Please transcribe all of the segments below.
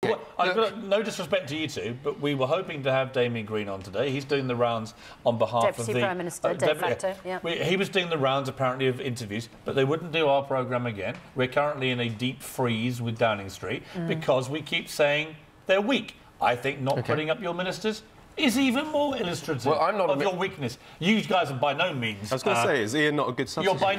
Well, I've got no disrespect to you two, but we were hoping to have Damien Green on today. He's doing the rounds on behalf of the... Deputy Prime Minister, de facto, yeah. He was doing the rounds, apparently, of interviews, but they wouldn't do our programme again. We're currently in a deep freeze with Downing Street because we keep saying they're weak. I think not putting up your ministers is even more illustrative of your weakness. You guys are by no means... I was going to say, is Ian not a good substitute? You're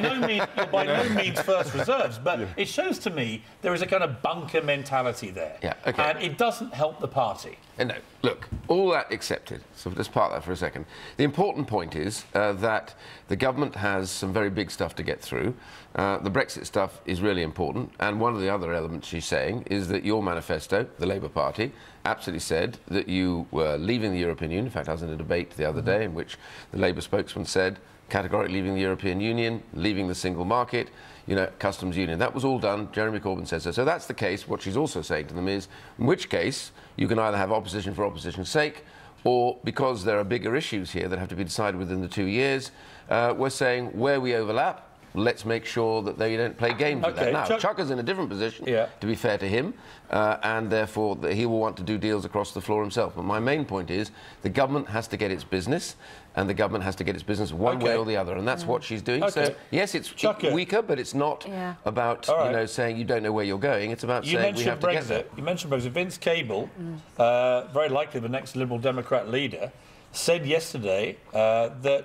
by no means first reserves, but it shows to me there is a kind of bunker mentality there. Yeah, OK. And it doesn't help the party. No, look, all that accepted, so let's park that for a second. The important point is that the government has some very big stuff to get through. The Brexit stuff is really important, and one of the other elements she's saying is that your manifesto, the Labour Party, absolutely said that you were leaving the European Union. In fact, I was in a debate the other day in which the Labour spokesman said, categorically leaving the European Union, leaving the single market, you know, customs union. That was all done. Jeremy Corbyn says so. So that's the case. What she's also saying to them is, in which case, you can either have opposition for opposition's sake, or because there are bigger issues here that have to be decided within the 2 years, we're saying where we overlap, let's make sure that they don't play games with that. Now, Chucker's in a different position, to be fair to him, and therefore he will want to do deals across the floor himself. But my main point is the government has to get its business, and the government has to get its business one way or the other, and that's what she's doing. So, yes, it's weaker, but it's not about, you know, saying you don't know where you're going. It's about saying we have to get there. You mentioned Brexit. Vince Cable, very likely the next Liberal Democrat leader, said yesterday that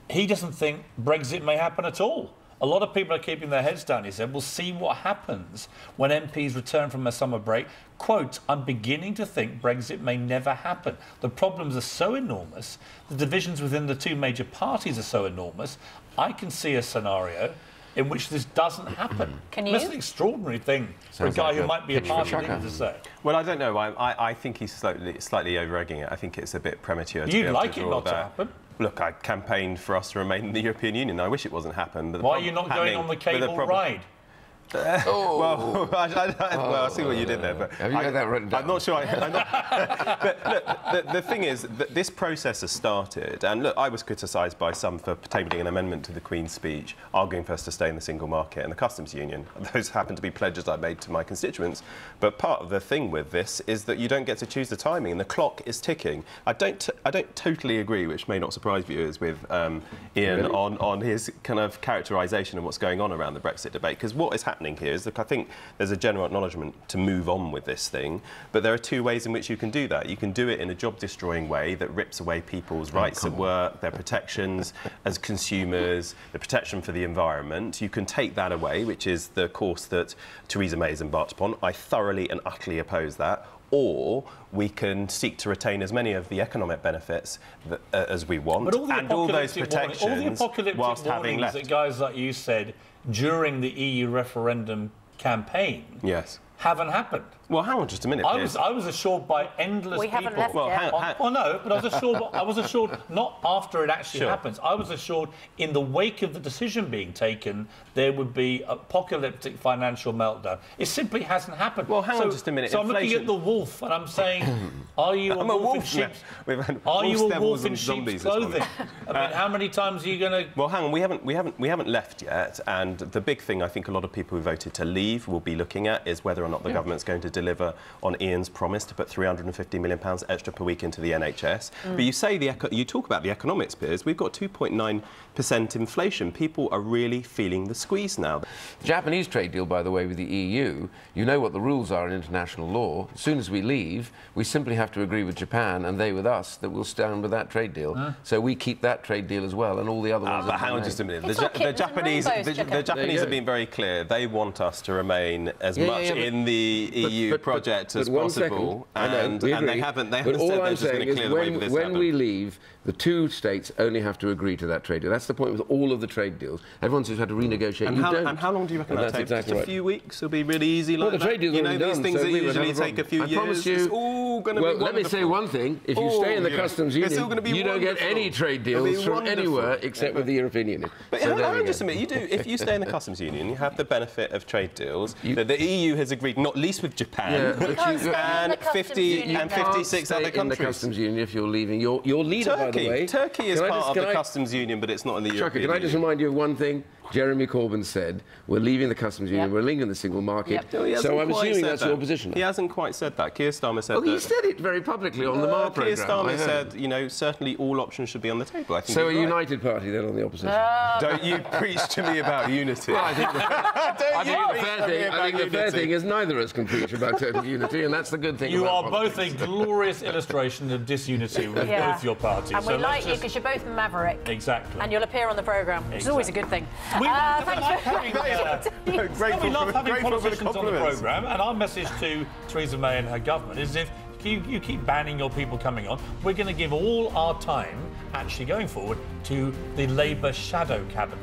he doesn't think Brexit may happen at all. A lot of people are keeping their heads down, he said. We'll see what happens when MPs return from a summer break. Quote, I'm beginning to think Brexit may never happen. The problems are so enormous, the divisions within the two major parties are so enormous, I can see a scenario in which this doesn't happen. Can you? That's an extraordinary thing for a guy who might be a party leader to say. Well, I don't know. I think he's slightly over-egging it. I think it's a bit premature to be able to draw that. You'd like it not to happen? Look, I campaigned for us to remain in the European Union. I wish it wasn't happened. But why are you not going on the cable ride? Well, I see what you did there, but have you got that written down? I'm not sure. But look, the thing is that this process has started, and look, I was criticised by some for tabling an amendment to the Queen's speech, arguing for us to stay in the single market and the customs union. Those happen to be pledges I made to my constituents. But part of the thing with this is that you don't get to choose the timing, and the clock is ticking. I don't totally agree, which may not surprise viewers, with Ian on his kind of characterisation of what's going on around the Brexit debate, because what is happening here is, look, I think there's a general acknowledgement to move on with this thing, but there are two ways in which you can do that. You can do it in a job-destroying way that rips away people's rights at work, their protections as consumers, the protection for the environment. You can take that away, which is the course that Theresa May has embarked upon. I thoroughly and utterly oppose that. Or we can seek to retain as many of the economic benefits as we want, and all those protections whilst having left. That guys like you said during the EU referendum campaign haven't happened. Well, hang on just a minute. I was assured by endless people. We haven't left yet. Well, no, but I was assured not after it actually happens. I was assured in the wake of the decision being taken, there would be apocalyptic financial meltdown. It simply hasn't happened. Well, hang on just a minute. So I'm looking at the wolf and I'm saying, are you a wolf in sheep's? Are you a wolf in sheep's clothing? I mean, how many times are you going to? Well, hang on. We haven't left yet, and the big thing I think a lot of people who voted to leave will be looking at is whether or not the government's going to deliver on Ian's promise to put £350 million extra per week into the NHS. But you say you talk about the economics, Piers. We've got 2.9% inflation. People are really feeling the squeeze now. The Japanese trade deal, by the way, with the EU, you know what the rules are in international law. As soon as we leave, we simply have to agree with Japan and they with us that we'll stand with that trade deal. So we keep that trade deal as well, and all the other ones. But hang on just a minute. The Japanese have been very clear. They want us to remain as much in the EU project as possible, and they haven't said they're just going to clear the way for this. When we leave, the two states only have to agree to that trade deal. That's the point with all of the trade deals. Everyone's just had to renegotiate. And how long do you reckon that takes? Just a few weeks? It'll be really easy like that? The trade deal's already done. These things that usually take a few years. I promise you. It's all going to be wonderful. Let me say one thing. If you stay in the customs union, you don't get any trade deals from anywhere except with the European Union. But hang on just a minute. You do. If you stay in the customs union, you have the benefit of trade deals that the EU has agreed, not least with Japan, and 56 other countries. In the customs union, if you're leaving, your leader, by the way. Turkey is part of the customs union, but it's not in the European Union. Can I just remind you of one thing? Jeremy Corbyn said, we're leaving the customs union, we're leaving the single market. No, he so hasn't I'm quite assuming said that's that. your position. He hasn't quite said that. Keir Starmer said Oh, that. he said it very publicly on the Mar Keir programme. Starmer said, you know, certainly all options should be on the table. I think So a he's right. united party then on the opposition? Don't you preach to me about unity. Well, I think the fair thing is neither of us can preach about total unity, and that's the good thing. You about are politics. both a glorious illustration of disunity with both your parties. And we so like let's you just- because you're both maverick. Exactly. And you'll appear on the programme, which is always a good thing. We like thanks having, we love having politicians on the programme, and our message to Theresa May and her government is if you keep banning your people coming on, we're going to give all our time, actually going forward, to the Labour shadow cabinet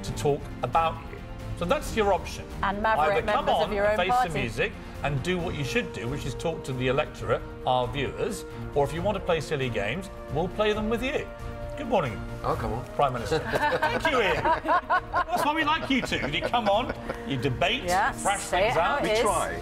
to talk about you. So that's your option. And maverick Either come members on of your own and face party. the music and do what you should do, which is talk to the electorate, our viewers, or if you want to play silly games, we'll play them with you. Good morning. Oh, come on. Prime Minister. Thank you, Ian. That's why we like you two. You come on, you debate, thrash say things it how out. it We is. try.